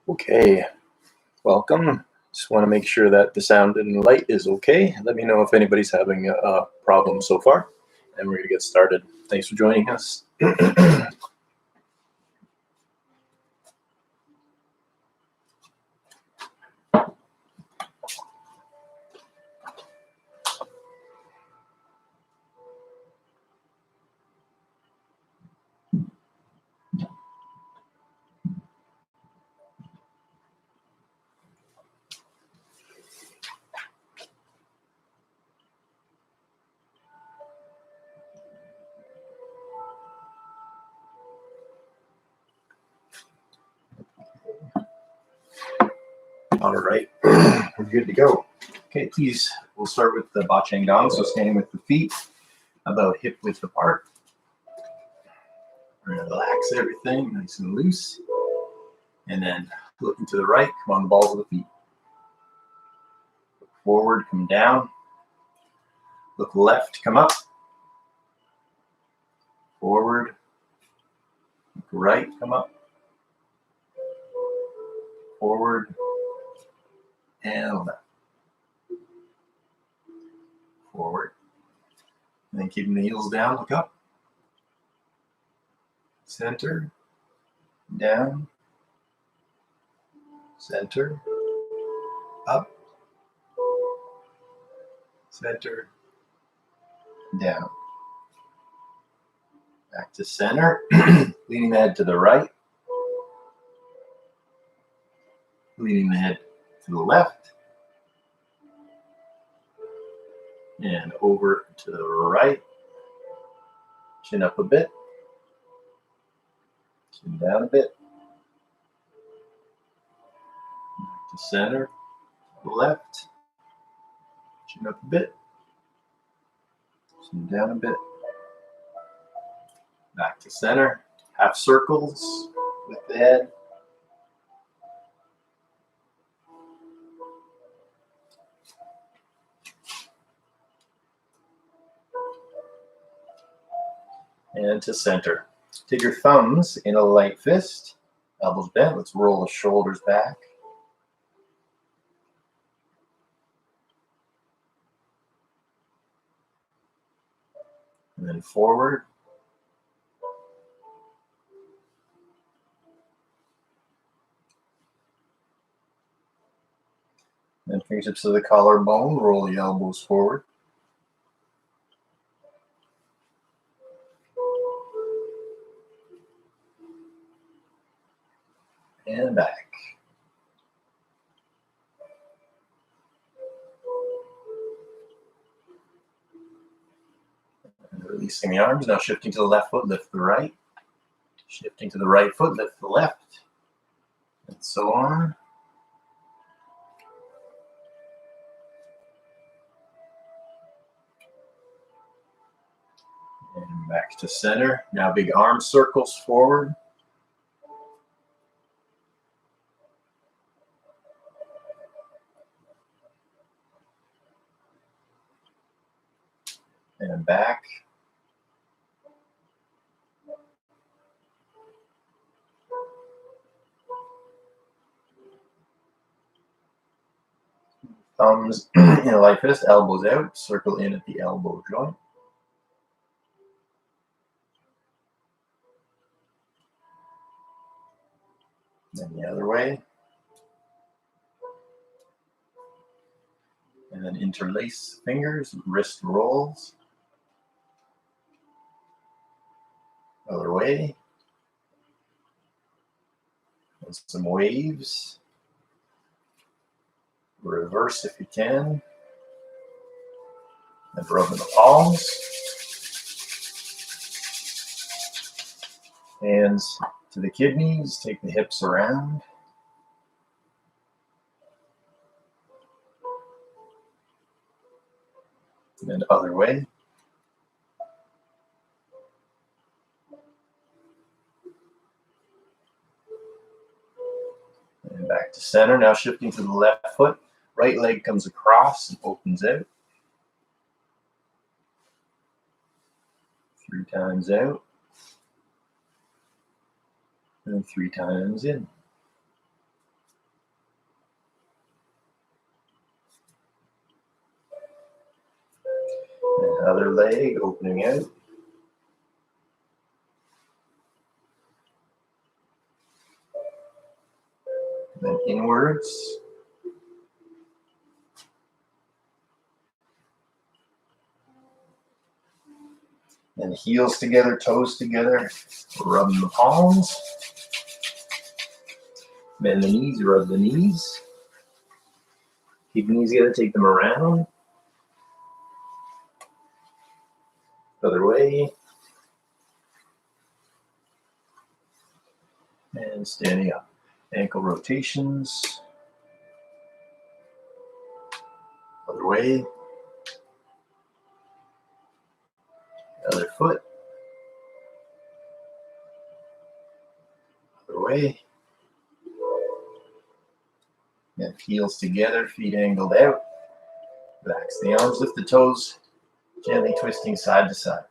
Okay, welcome. Just want to make sure that the sound and light is okay. Let me know if anybody's having a problem so far, and we're going to get started. Thanks for joining us. All right, we're good to go. Okay, please, we'll start with the Bachang Dong, so standing with the feet about hip width apart. We're going to relax everything nice and loose. And then looking to the right, come on the balls of the feet. Look forward, come down. Look left, come up. Forward. Look right, come up. Forward. And left. Forward. And then keeping the heels down, look up. Center. Down. Center. Up. Center. Down. Back to center. Leaning the head to the right. Leaning the head to the left. And over to the right. Chin up a bit. Chin down a bit. Back to center. Left. Chin up a bit. Chin down a bit. Back to center. Half circles with the head. And to center. Take your thumbs in a light fist. Elbows bent. Let's roll the shoulders back. And then forward. Then fingertips to the collarbone. Roll the elbows forward. And back. And releasing the arms. Now shifting to the left foot, lift the right. Shifting to the right foot, lift the left. And so on. And back to center. Now big arm circles forward. And back. Thumbs in a light fist, elbows out, circle in at the elbow joint. Then the other way. And then interlace fingers, wrist rolls. Other way. And some waves. Reverse if you can. And rub in the palms. Hands to the kidneys, take the hips around. And then other way. And back to center. Now shifting to the left foot. Right leg comes across and opens out. 3 times out. And 3 times in. And other leg opening out. And then inwards. And heels together, toes together, rubbing the palms. Bend the knees, rub the knees. Keep the knees together, take them around. Other way. And standing up. Ankle rotations. Other way. Other foot. Other way. And heels together, feet angled out. Relax the arms, lift the toes, gently twisting side to side.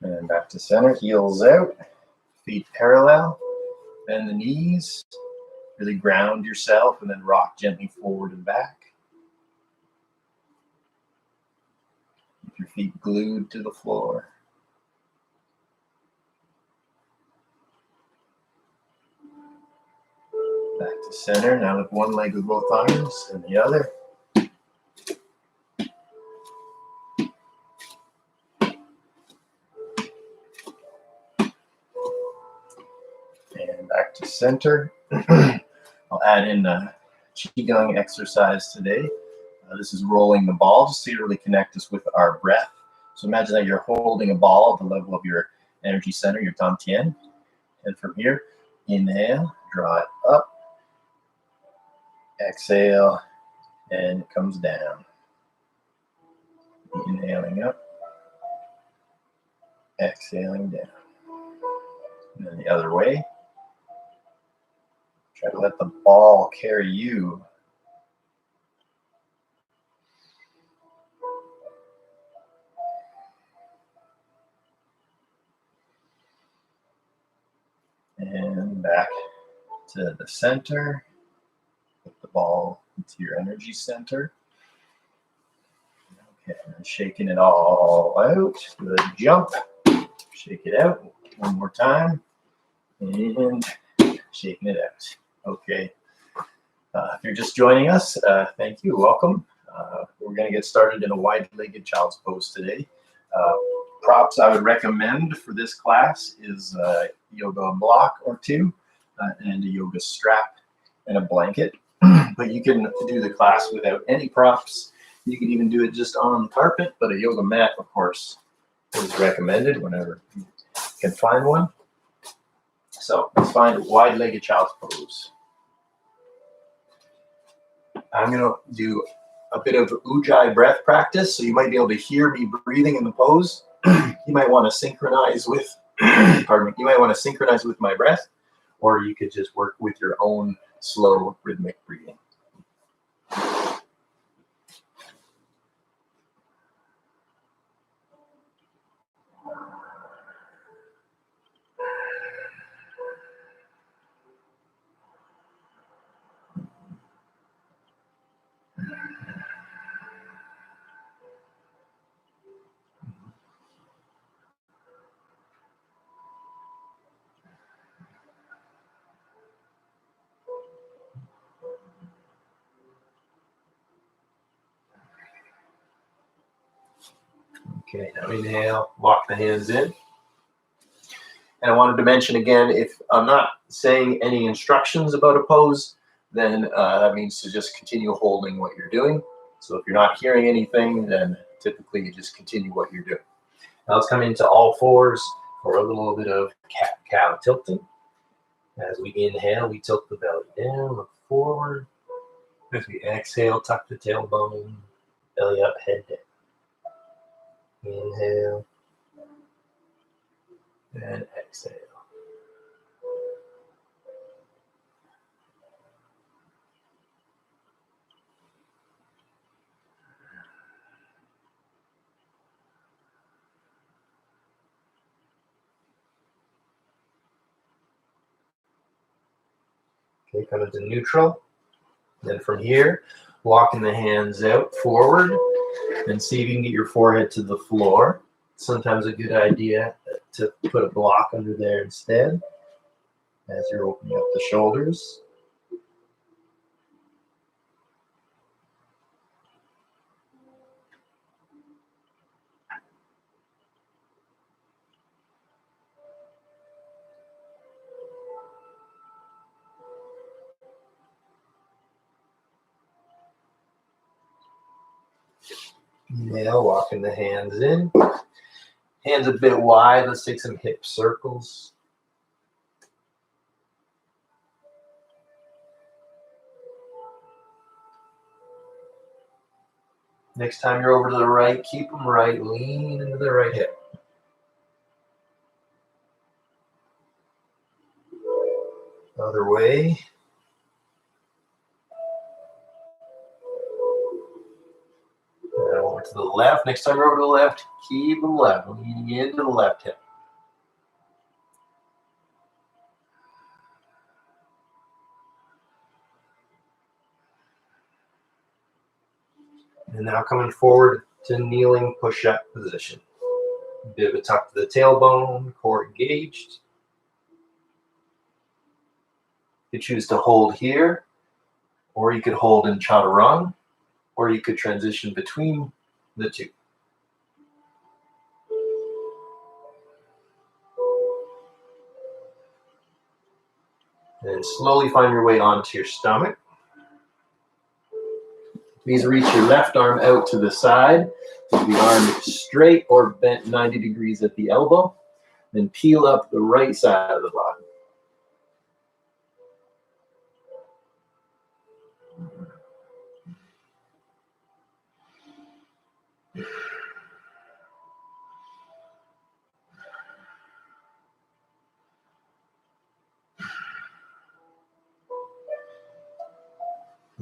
And back to center, heels out, feet parallel, bend the knees, really ground yourself, and then rock gently forward and back. Keep your feet glued to the floor. Back to center, now with one leg with both arms and the other. And back to center. I'll add in a Qigong exercise today. This is rolling the ball, just to really connect us with our breath. So imagine that you're holding a ball at the level of your energy center, your dantian. And from here, inhale, draw it up. Exhale, and it comes down. Inhaling up. Exhaling down. And then the other way. Try to let the ball carry you. And back to the center. Put the ball into your energy center. Okay, and shaking it all out. Good jump. Shake it out. One more time. And shaking it out. Okay. If you're just joining us, thank you. Welcome. We're going to get started in a wide-legged child's pose today. Props I would recommend for this class is a yoga block or two and a yoga strap and a blanket. But you can do the class without any props. You can even do it just on the carpet, but a yoga mat, of course, is recommended whenever you can find one. So let's find wide-legged child's pose. I'm going to do a bit of ujjayi breath practice, so you might be able to hear me breathing in the pose. You might want to synchronize with, pardon me, you might want to synchronize with my breath, or you could just work with your own slow rhythmic breathing. Okay, now inhale, lock the hands in. And I wanted to mention again, if I'm not saying any instructions about a pose, then that means to just continue holding what you're doing. So if you're not hearing anything, then typically you just continue what you're doing. Now let's come into all fours for a little bit of cat-cow tilting. As we inhale, we tilt the belly down, look forward. As we exhale, tuck the tailbone, belly up, head down. Inhale and exhale. Okay, come into neutral. Then from here, walking the hands out forward and see if you can get your forehead to the floor. Sometimes a good idea to put a block under there instead as you're opening up the shoulders. Inhale, walking the hands in. Hands a bit wide. Let's take some hip circles. Next time you're over to the right, keep them right. Lean into the right hip. Other way. Now over to the left. Next time you're over to the left, keep them left. Leaning into the left hip. And now coming forward to kneeling push-up position. A bit of a tuck to the tailbone, core engaged. You could choose to hold here, or you could hold in Chaturanga, or you could transition between the two. And slowly find your way onto your stomach. Please reach your left arm out to the side. So the arm is straight or bent 90 degrees at the elbow. Then peel up the right side of the body.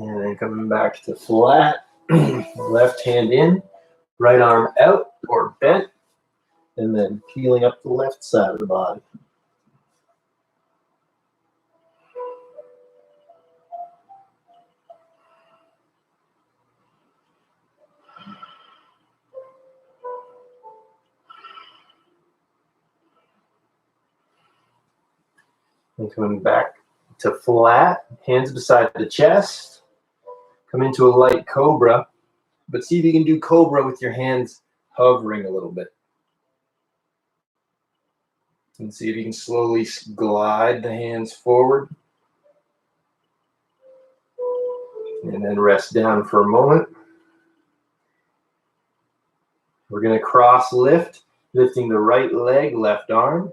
And then coming back to flat. Left hand in, right arm out or bent. And then peeling up the left side of the body. And coming back to flat, hands beside the chest. Come into a light cobra, but see if you can do cobra with your hands hovering a little bit. And see if you can slowly glide the hands forward. And then rest down for a moment. We're going to cross lift, lifting the right leg, left arm.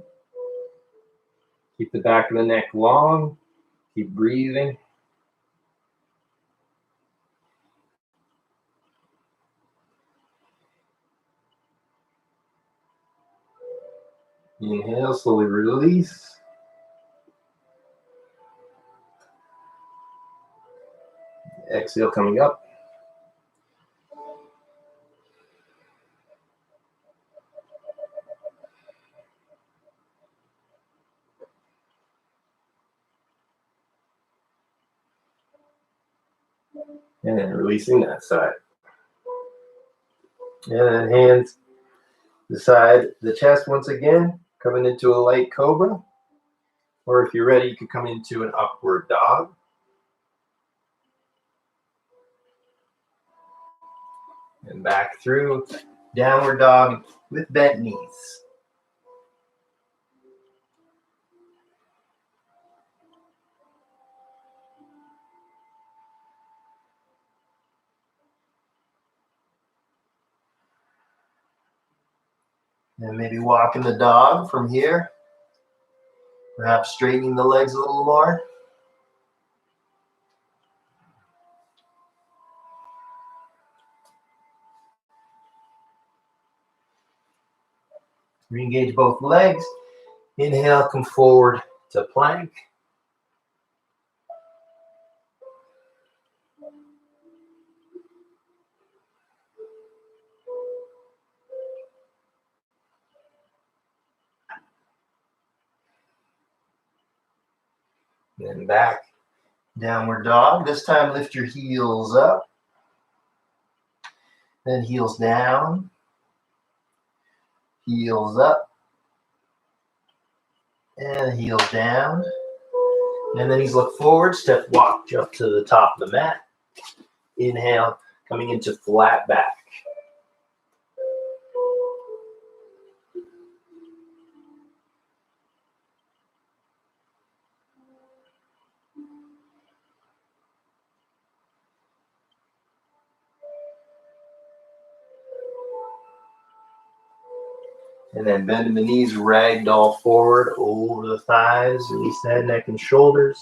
Keep the back of the neck long. Keep breathing. Inhale, slowly release. Exhale, coming up. And then releasing that side. And then hands beside the chest once again, coming into a light cobra. Or if you're ready, you can come into an upward dog. And back through downward dog with bent knees. And maybe walking the dog from here. Perhaps straightening the legs a little more. Re-engage both legs. Inhale, come forward to plank. Then back, downward dog. This time lift your heels up. Then heels down. Heels up. And heels down. And then knees look forward. Step walk, jump to the top of the mat. Inhale, coming into flat back. And then bending the knees, ragdoll forward over the thighs, release the head, neck, and shoulders.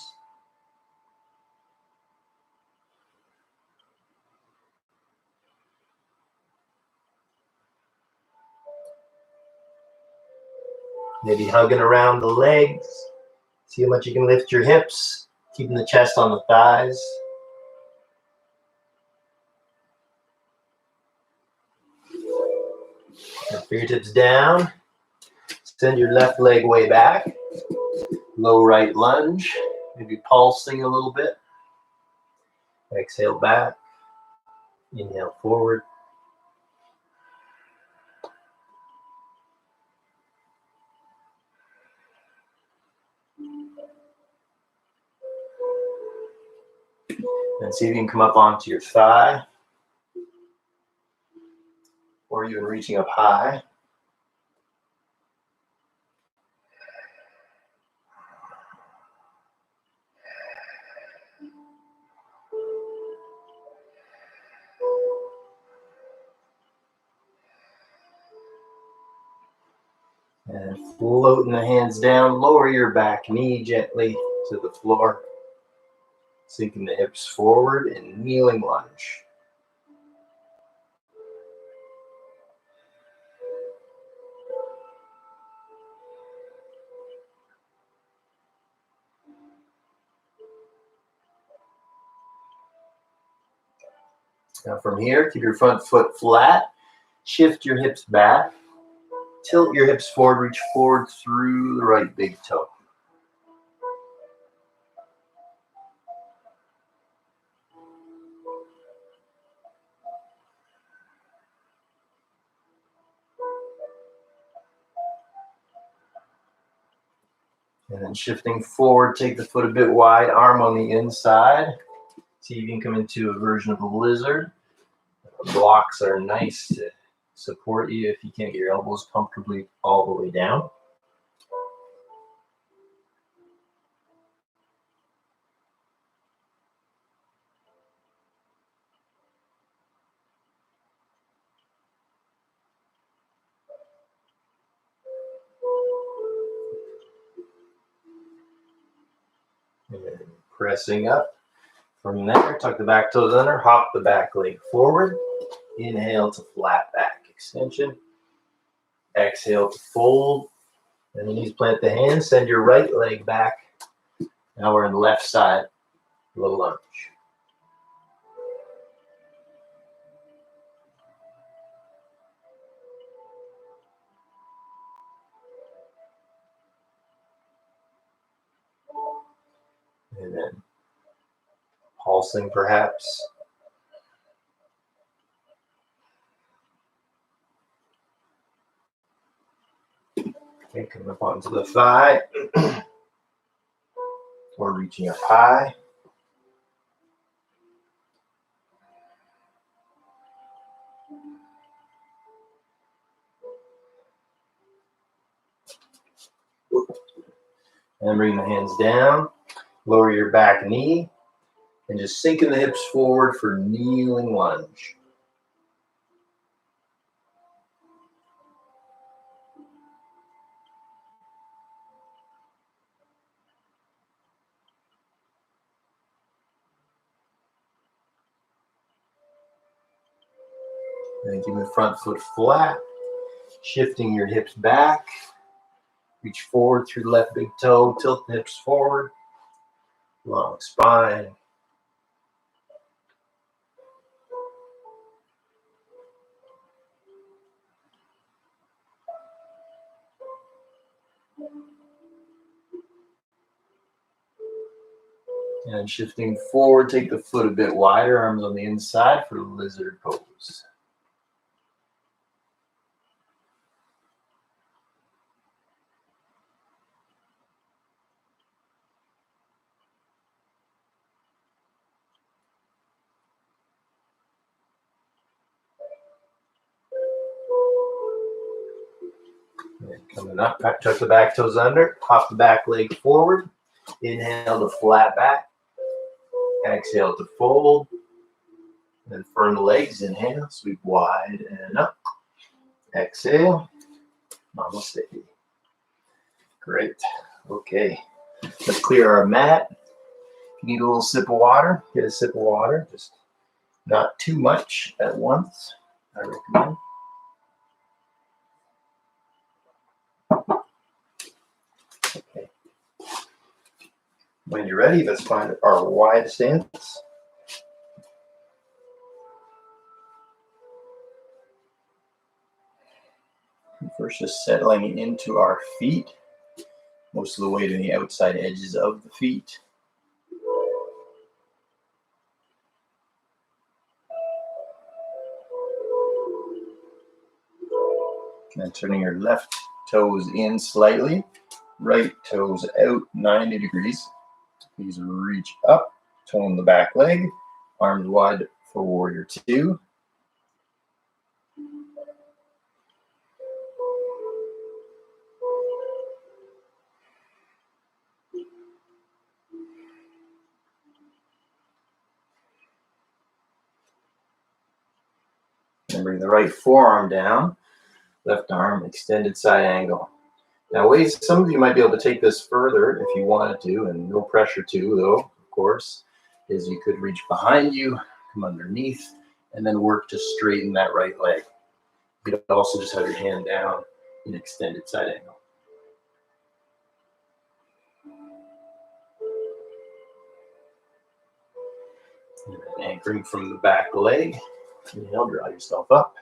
Maybe hugging around the legs. See how much you can lift your hips, keeping the chest on the thighs. And fingertips down. Send your left leg way back. Low right lunge. Maybe pulsing a little bit. Exhale back. Inhale forward. And see if you can come up onto your thigh. Or even reaching up high. And floating the hands down, lower your back knee gently to the floor. Sinking the hips forward and kneeling lunge. Now from here, keep your front foot flat. Shift your hips back. Tilt your hips forward, reach forward through the right big toe. And then shifting forward, take the foot a bit wide, arm on the inside. See if you can come into a version of a lizard. Blocks are nice to support you if you can't get your elbows comfortably all the way down. Pressing up. From there, tuck the back toes under, hop the back leg forward. Inhale to flat back extension. Exhale to fold. And then knees plant the hands, send your right leg back. Now we're in the left side, low lunge. And then pulsing perhaps. Okay, coming up onto the thigh. Or reaching up high. And bring the hands down. Lower your back knee. And just sinking the hips forward for kneeling lunge. And keep the front foot flat, shifting your hips back. Reach forward through the left big toe, tilt the hips forward. Long spine. And shifting forward, take the foot a bit wider, arms on the inside for lizard pose. And coming up, tuck the back toes under, hop the back leg forward. Inhale to flat back. Exhale to fold. And firm the legs. Inhale, sweep wide and up. Exhale. Namaste. Great. Okay. Let's clear our mat. If you need a little sip of water, get a sip of water. Just not too much at once, I recommend. Okay. When you're ready, let's find our wide stance. First, just settling into our feet. Most of the weight in the outside edges of the feet. And turning your left toes in slightly, right toes out 90 degrees. Please reach up, tone the back leg, arms wide for warrior two. And bring the right forearm down, left arm extended side angle. Now ways, some of you might be able to take this further if you wanted to, and no pressure to though, of course, is you could reach behind you, come underneath, and then work to straighten that right leg. You could also just have your hand down in extended side angle. And then anchoring from the back leg, inhale, draw yourself up,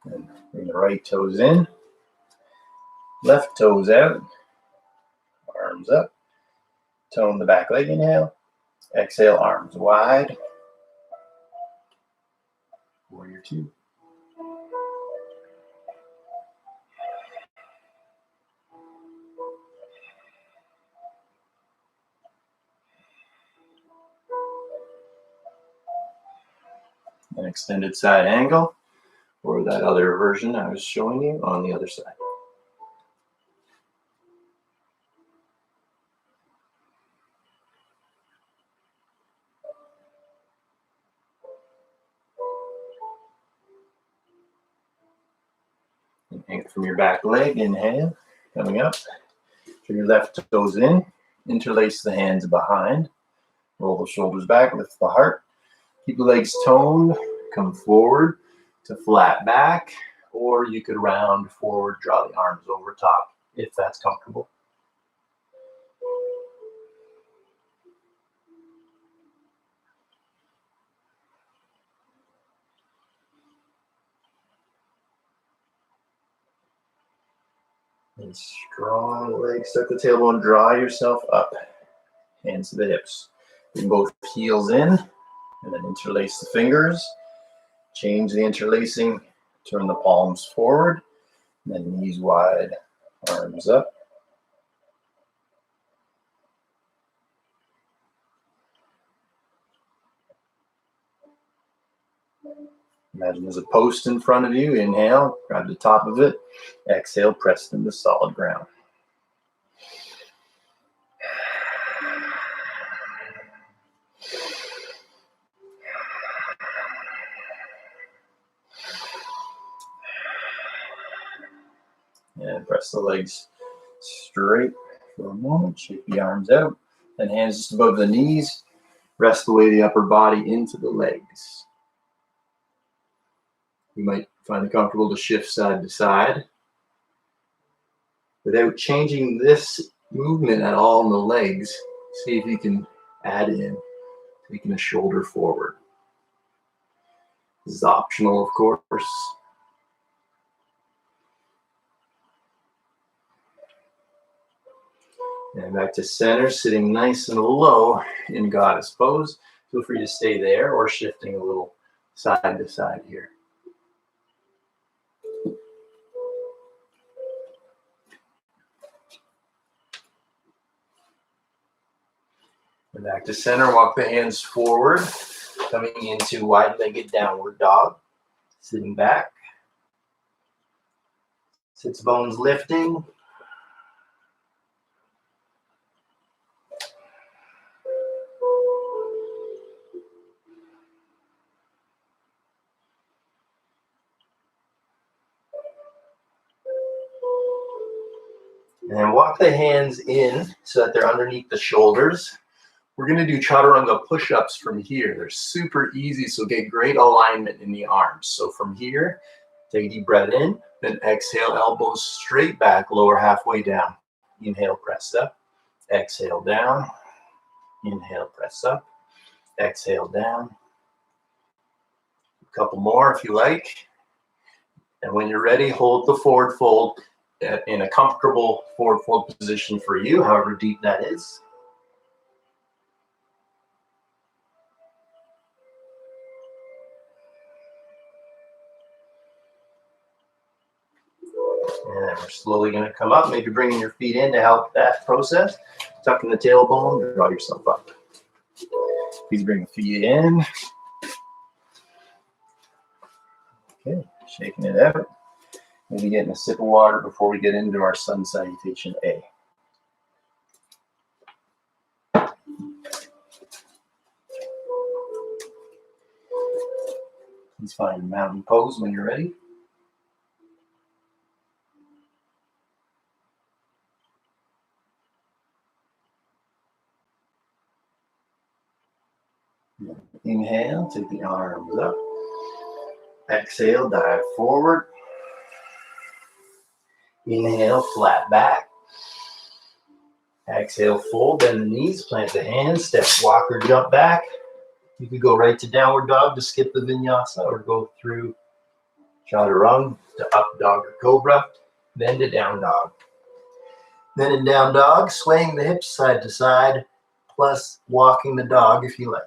and bring the right toes in. Left toes out, arms up, tone the back leg, inhale, exhale, arms wide, warrior two. An extended side angle, or that other version I was showing you on the other side. And anchor from your back leg, inhale, coming up. Turn your left toes in, interlace the hands behind, Roll the shoulders back, lift the heart. Keep the legs toned, come forward to flat back, or you could round forward, draw the arms over top if that's comfortable. And strong legs, tuck the tailbone, draw yourself up. Hands to the hips. Bring both heels in, and then interlace the fingers. Change the interlacing, turn the palms forward, and then knees wide, arms up. Imagine there's a post in front of you. Inhale, grab the top of it. Exhale, press into solid ground. And press the legs straight for a moment. Shake the arms out. Then hands just above the knees. Rest the weight of the upper body into the legs. You might find it comfortable to shift side to side without changing this movement at all in the legs. See if you can add in taking a shoulder forward. This is optional, of course. And back to center, sitting nice and low in Goddess Pose. Feel free to stay there or shifting a little side to side here. And back to center, walk the hands forward, coming into wide-legged downward dog. Sitting back. Sits bones lifting. And then walk the hands in so that they're underneath the shoulders. We're going to do Chaturanga Push-Ups from here. They're super easy, so get great alignment in the arms. So from here, take a deep breath in, then exhale, elbows straight back, lower halfway down. Inhale, press up. Exhale, down. Inhale, press up. Exhale, down. A couple more if you like. And when you're ready, hold the forward fold in a comfortable forward fold position for you, however deep that is. And we're slowly going to come up, maybe bringing your feet in to help that process. Tucking the tailbone, draw yourself up. Please bring the feet in. Okay, shaking it out. Maybe getting a sip of water before we get into our sun salutation A. Please find mountain pose when you're ready. Inhale, take the arms up. Exhale, dive forward. Inhale, flat back. Exhale, fold, bend the knees, plant the hands, step, walk, or jump back. You could go right to downward dog to skip the vinyasa, or go through chaturanga to up dog or cobra, then to down dog. Then in down dog, swaying the hips side to side, plus walking the dog if you like.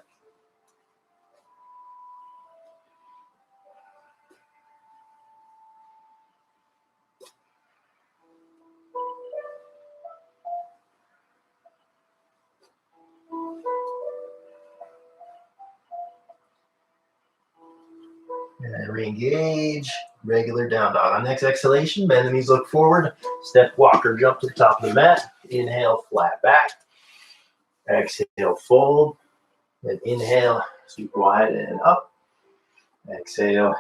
And re-engage, regular down dog. On next exhalation, bend the knees, look forward, step, walk, or jump to the top of the mat. Inhale, flat back. Exhale, fold. Then inhale, super wide and up. Exhale,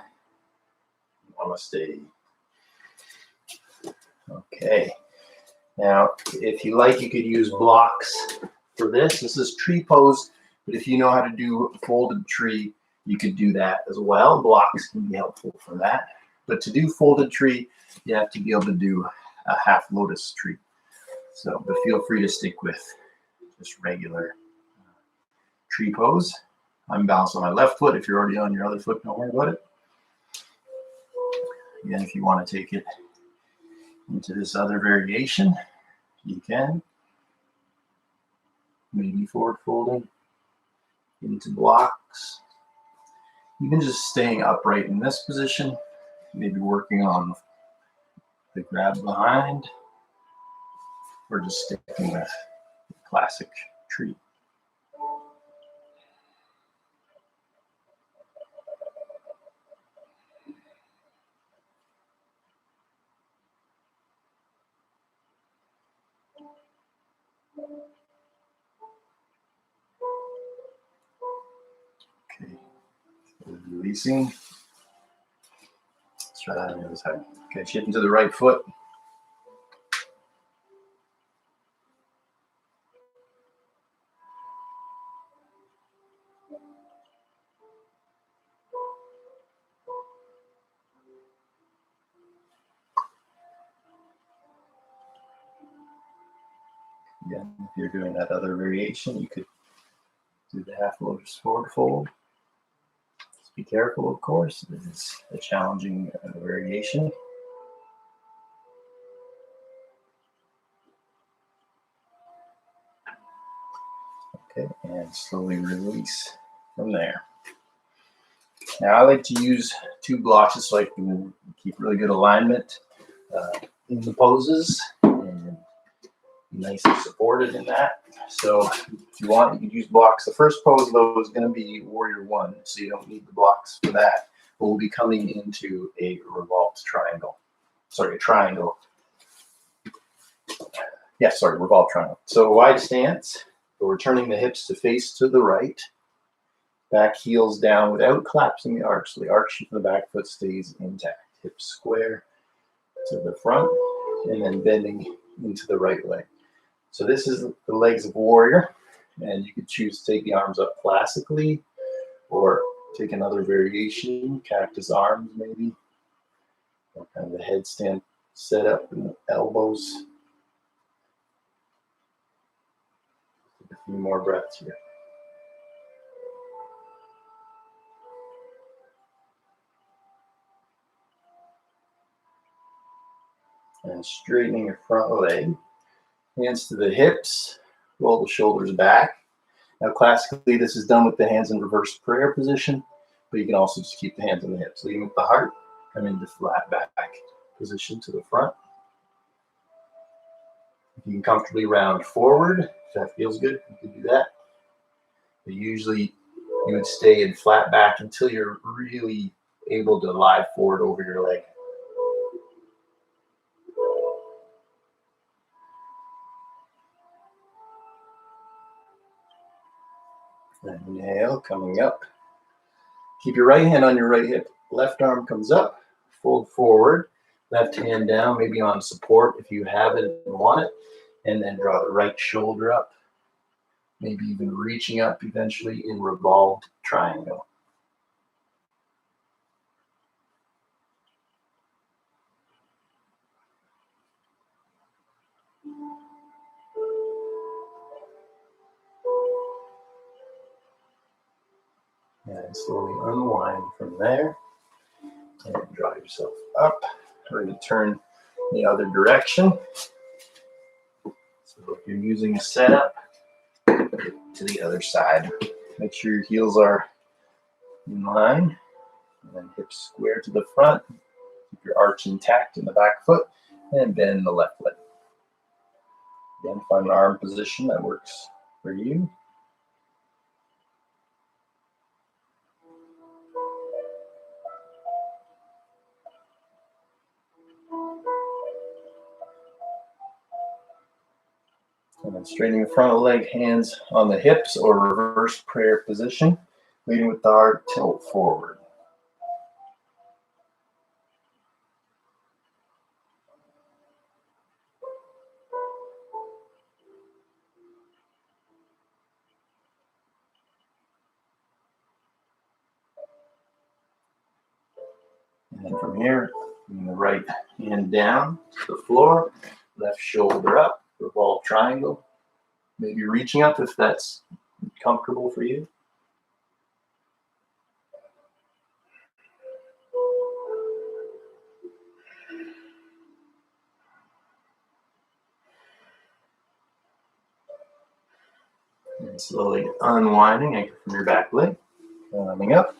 namaste. Okay. Now, if you like, you could use blocks for this. This is tree pose But if you know how to do a folded tree, you could do that as well. Blocks can be helpful for that. But to do folded tree, you have to be able to do a half lotus tree. So, but feel free to stick with just regular tree pose. I'm balanced on my left foot. If you're already on your other foot, don't worry about it. Again, if you want to take it into this other variation, you can. Maybe forward folding into blocks. Even just staying upright in this position, maybe working on the grab behind, or just sticking with classic tree. Okay, releasing. Let's try that on the other side. Okay, shift into the right foot. Again, if you're doing that other variation, you could do the half lotus forward fold. Just be careful, of course. This is a challenging variation. Okay, and slowly release from there. Now I like to use two blocks just so I can keep really good alignment in the poses and be nice and supported in that. So if you want, you can use blocks. The first pose though is going to be Warrior One, so you don't need the blocks for that. But we'll be coming into a revolved triangle. Sorry, a triangle. Yeah, sorry, revolved triangle. So wide stance. So we're turning the hips to face to the right. Back heels down without collapsing the arch. So the arch of the back foot stays intact. Hips square to the front and then bending into the right leg. So this is the legs of warrior, and you could choose to take the arms up classically or take another variation, cactus arms maybe. Or kind of the headstand set up and the elbows. Take a few more breaths here. And straightening your front leg. Hands to the hips, roll the shoulders back. Now classically this is done with the hands in reverse prayer position, but you can also just keep the hands on the hips. Leading with the heart, come into flat back position to the front. If you can comfortably round forward, if that feels good, you can do that. But usually you would stay in flat back until you're really able to lie forward over your leg. Inhale, coming up. Keep your right hand on your right hip. Left arm comes up, fold forward. Left hand down, maybe on support if you have it and want it. And then draw the right shoulder up. Maybe even reaching up eventually in revolved triangle. And slowly unwind from there. And draw yourself up. We're going to turn the other direction. So if you're using a setup, to the other side. Make sure your heels are in line. And then hips square to the front. Keep your arch intact in the back foot. And bend the left leg. Again, find an arm position that works for you. And then straightening the front of the leg, hands on the hips or reverse prayer position, leading with the heart, tilt forward. And from here, bring the right hand down to the floor, left shoulder up, revolve triangle. Maybe reaching up if that's comfortable for you. And slowly unwinding, anchor from your back leg. Coming up,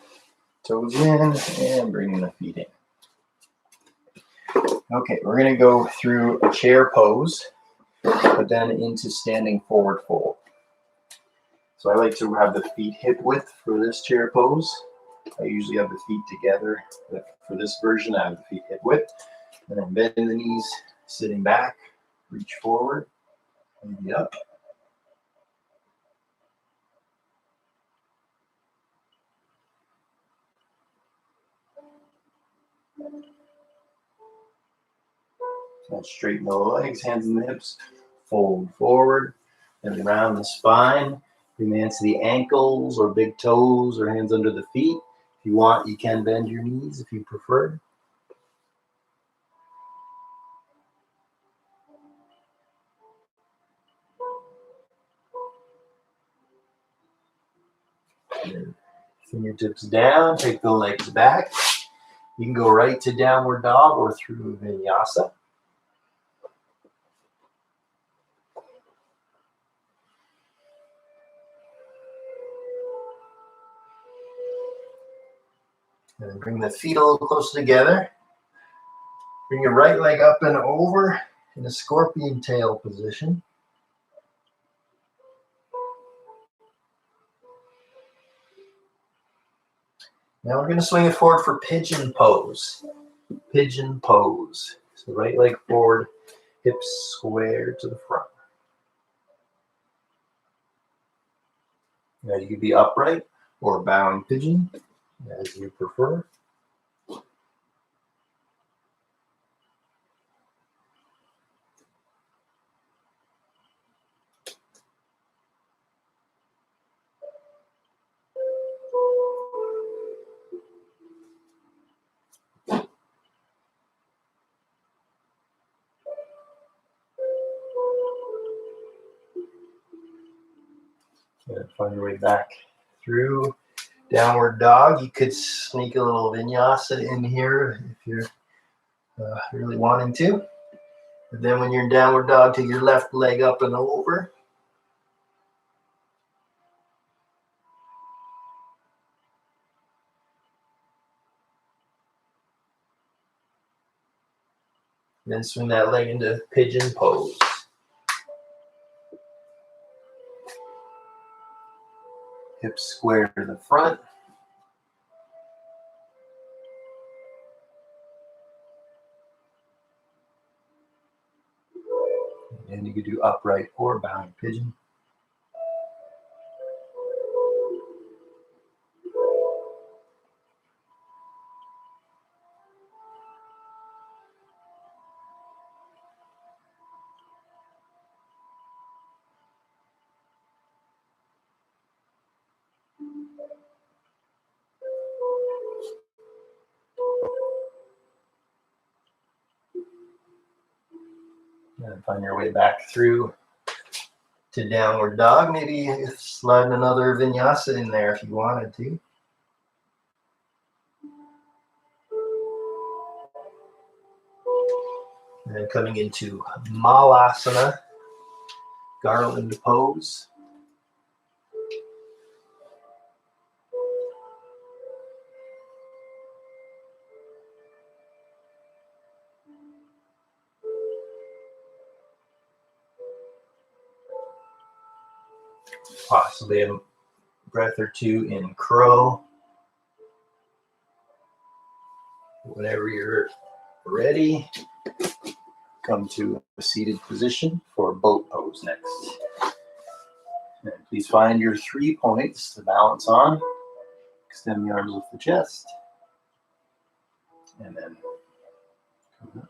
toes in, and bringing the feet in. Okay, we're going to go through a chair pose, but then into standing forward fold. So I like to have the feet hip width for this chair pose. I usually have the feet together, but for this version I have the feet hip width. And then bend the knees, sitting back, reach forward, maybe up. So straighten the legs, hands in the hips, fold forward, and around the spine. Bring the hands to the ankles or big toes or hands under the feet. If you want, you can bend your knees if you prefer. Fingertips down, take the legs back. You can go right to downward dog or through vinyasa. And bring the feet a little closer together. Bring your right leg up and over in a scorpion tail position. Now we're going to swing it forward for pigeon pose. Pigeon pose. So right leg forward, hips square to the front. Now you can be upright or bowing pigeon, as you prefer. And find your way back through downward dog. You could sneak a little vinyasa in here if you're really wanting to. And then when you're in downward dog, take your left leg up and over. And then swing that leg into pigeon pose. Hips square to the front. And you could do upright or bowing pigeon. And find your way back through to downward dog. Maybe slide another vinyasa in there if you wanted to. And then coming into malasana, garland pose. Possibly a breath or two in crow. Whenever you're ready, come to a seated position for boat pose next. And please find your 3 points to balance on. Extend the arms off the chest. And then come up.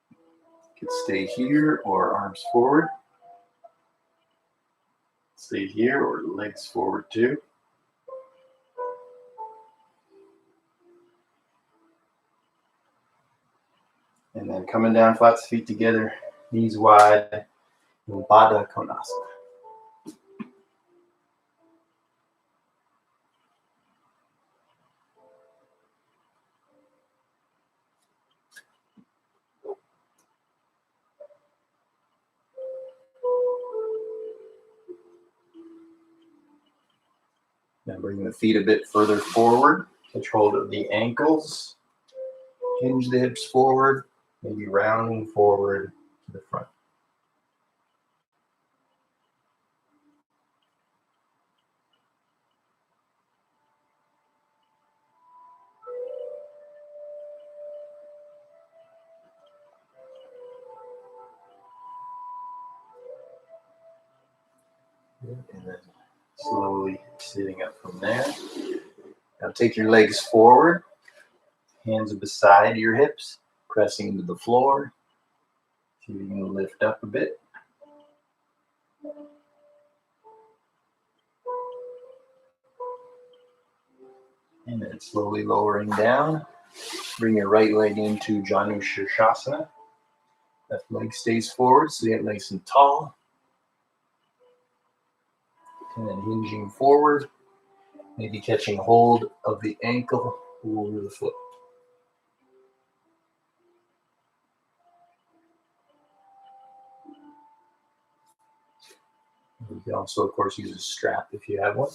You could stay here or arms forward. Stay here or legs forward too. And then coming down, flat feet together, knees wide, Baddha Konasana. Now bring the feet a bit further forward. Catch hold of the ankles. Hinge the hips forward, maybe rounding forward to the front. And then slowly sitting up from there. Now take your legs forward, hands beside your hips, pressing into the floor. See if you can lift up a bit. And then slowly lowering down. Bring your right leg into Janu Shirshasana. Left leg stays forward, so you get nice and tall. And then hinging forward, maybe catching hold of the ankle over the foot. You can also, of course, use a strap if you have one.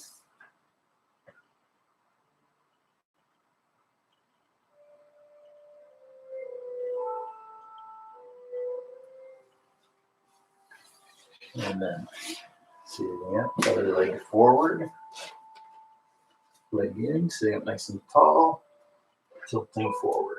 And then sitting up, other leg forward, leg in, sitting up nice and tall, tilting forward.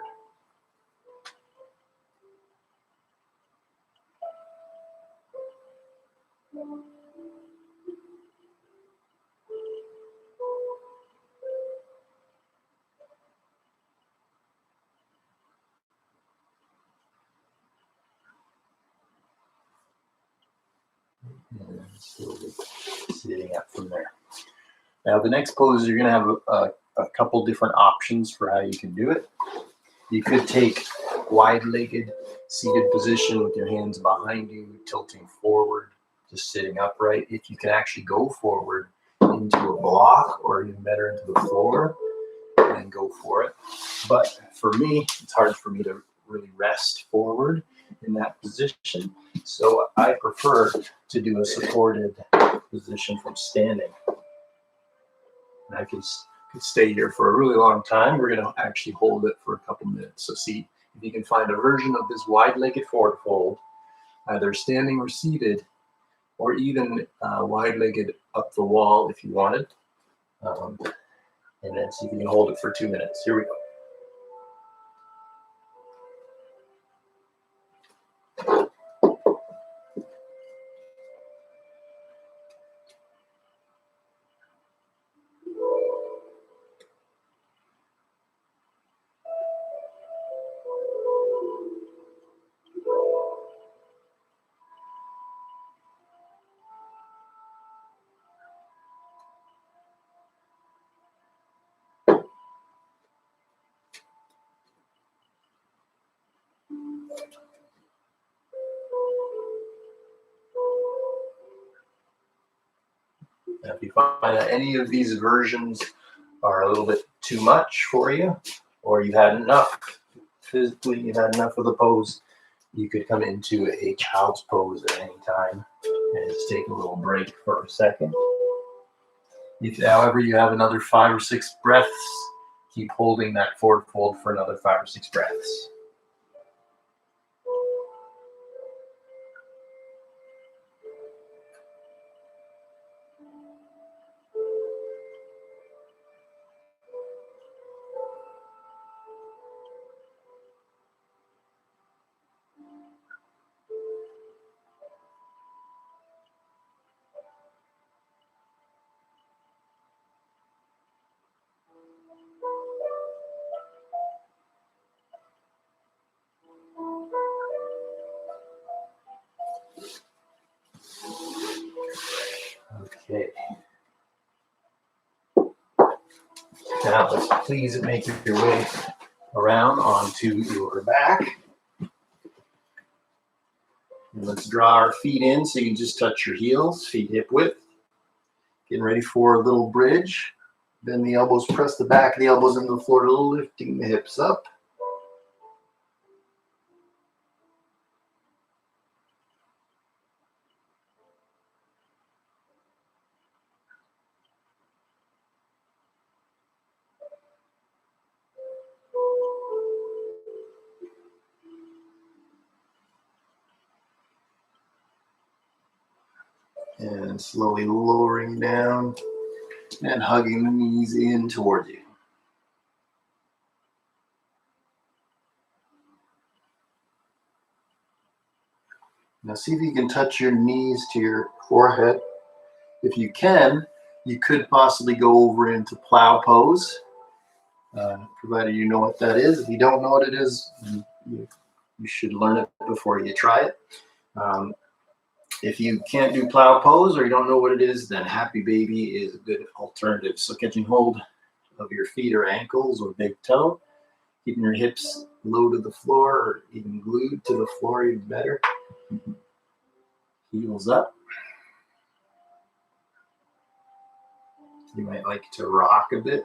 And then slowly sitting up from there. Now the next pose, you're going to have a couple different options for how you can do it. You could take wide-legged seated position with your hands behind you, tilting forward, just sitting upright. If you can actually go forward into a block or even better into the floor, then go for it. But for me, it's hard for me to really rest forward in that position. So I prefer to do a supported position from standing. And I can stay here for a really long time. We're going to actually hold it for a couple minutes. So see if you can find a version of this wide-legged forward fold, either standing or seated, or even wide-legged up the wall if you wanted. And then see if you can hold it for 2 minutes. Here we go. Now, if you find that any of these versions are a little bit too much for you, or you've had enough, physically you've had enough of the pose, you could come into a child's pose at any time and just take a little break for a second. If, however, you have another 5 or 6 breaths, keep holding that forward fold for another 5 or 6 breaths. Okay. Now, please make your way around onto your back. And let's draw our feet in so you can just touch your heels, feet hip width. Getting ready for a little bridge. Bend the elbows, press the back of the elbows into the floor, lifting the hips up. And slowly lowering down and hugging the knees in towards you. Now see if you can touch your knees to your forehead. If you can, you could possibly go over into Plow Pose, provided you know what that is. If you don't know what it is, you should learn it before you try it. If you can't do Plow Pose or you don't know what it is, then Happy Baby is a good alternative. So catching hold of your feet or ankles or big toe, keeping your hips low to the floor or even glued to the floor, even better. Heels up. You might like to rock a bit.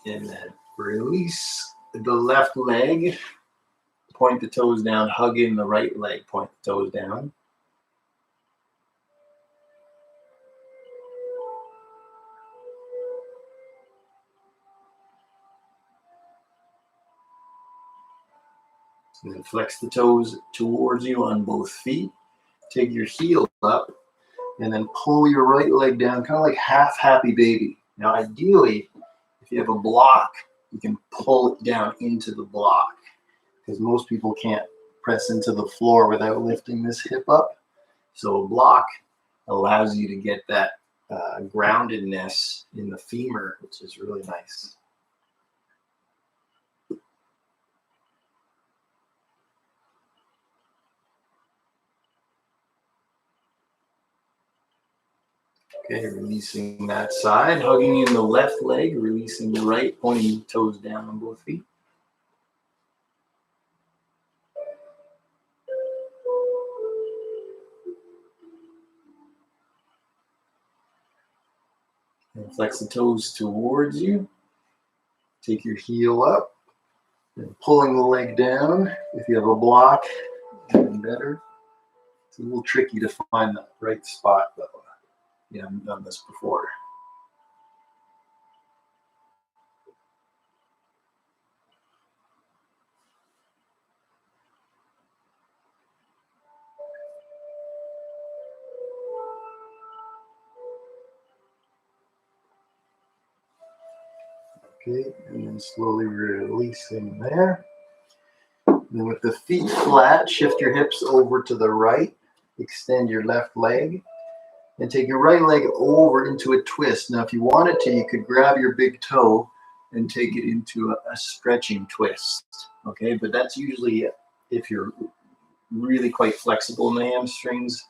And then release the left leg. Point the toes down, hug in the right leg, point the toes down. And then flex the toes towards you on both feet. Take your heel up and then pull your right leg down, kind of like half Happy Baby. Now, ideally, if you have a block, you can pull it down into the block because most people can't press into the floor without lifting this hip up. So a block allows you to get that groundedness in the femur, which is really nice. Okay, releasing that side, hugging in the left leg, releasing the right, pointing the toes down on both feet. And flex the toes towards you. Take your heel up and pulling the leg down. If you have a block, even better. It's a little tricky to find the right spot though. You haven't done this before. Okay, and then slowly releasing there. Then with the feet flat, shift your hips over to the right. Extend your left leg. And take your right leg over into a twist. Now, if you wanted to, you could grab your big toe and take it into a stretching twist. Okay, but that's usually if you're really quite flexible in the hamstrings.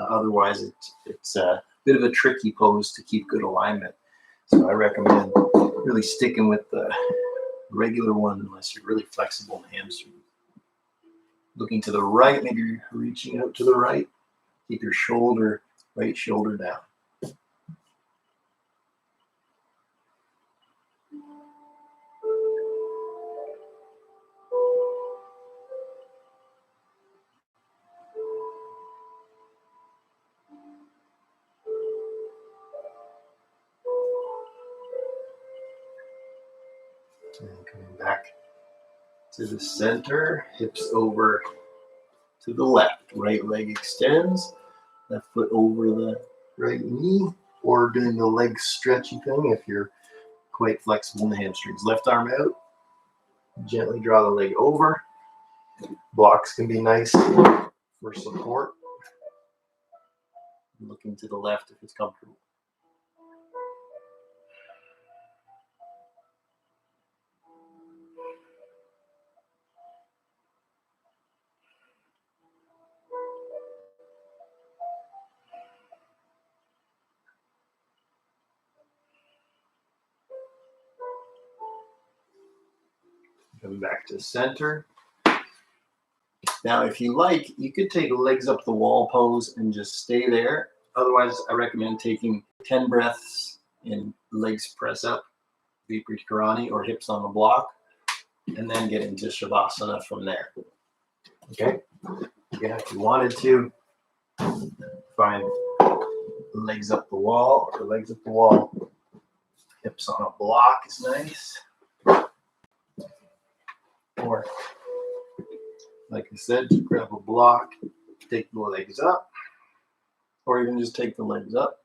Otherwise, it's a bit of a tricky pose to keep good alignment. So I recommend really sticking with the regular one unless you're really flexible in the hamstrings. Looking to the right, maybe you're reaching out to the right. Keep your shoulder, right shoulder down. And coming back to the center, hips over to the left. Right leg extends, left foot over the right knee, or doing the leg stretchy thing if you're quite flexible in the hamstrings. Left arm out, gently draw the leg over. Blocks can be nice for support. Looking to the left if it's comfortable. Come back to center. Now, if you like, you could take legs up the wall pose and just stay there. Otherwise, I recommend taking 10 breaths in legs press up, Viparita Karani, or hips on the block, and then get into Shavasana from there. Okay? Again, if you wanted to, find legs up the wall or legs up the wall. Hips on a block is nice. Or, like I said, grab a block, take the legs up, or even just take the legs up.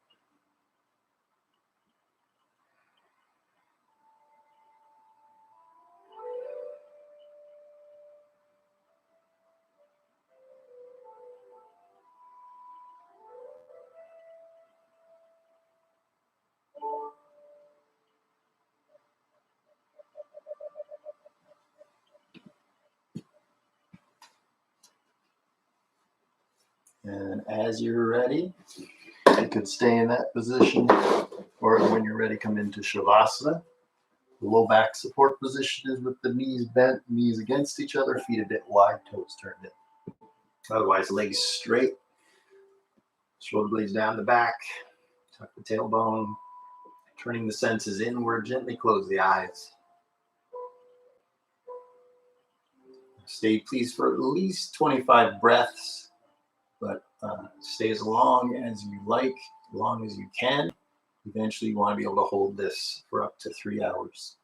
And as you're ready, you could stay in that position, or when you're ready, come into Shavasana. The low back support position is with the knees bent, knees against each other, feet a bit wide, toes turned in. Otherwise, legs straight, shoulder blades down the back, tuck the tailbone, turning the senses inward, gently close the eyes. Stay, please, for at least 25 breaths, but stay as long as you like, as long as you can. Eventually, you want to be able to hold this for up to 3 hours.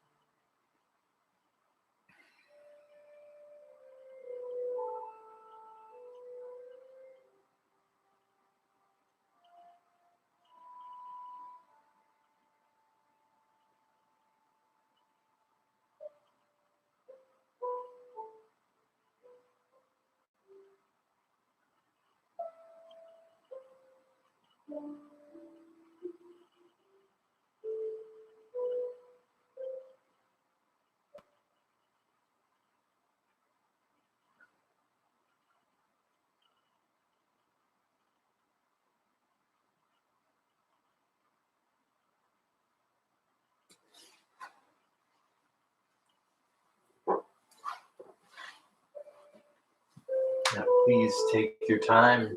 Now, please take your time,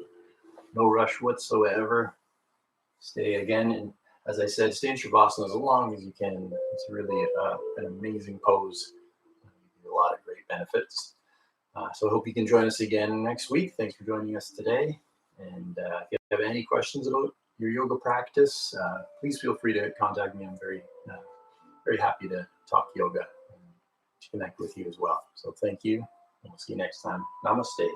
no rush whatsoever. Stay again, and as I said, stay in Shavasana as long as you can. It's really an amazing pose. A lot of great benefits. So I hope you can join us again next week. Thanks for joining us today. And if you have any questions about your yoga practice, please feel free to contact me. I'm very happy to talk yoga and to connect with you as well. So thank you. And we'll see you next time. Namaste.